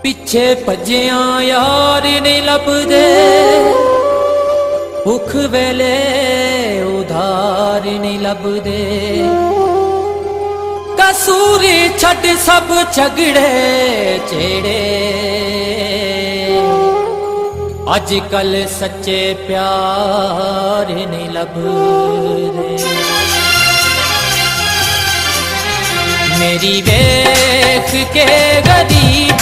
पिछे भजिया यार नहीं लभदे, भुख वेले उधार नहीं लभदे। कसूरी छड़ सब झगड़े चेड़े, अजकल सच्चे प्यार नहीं लभदे। मेरी वेख के गरीब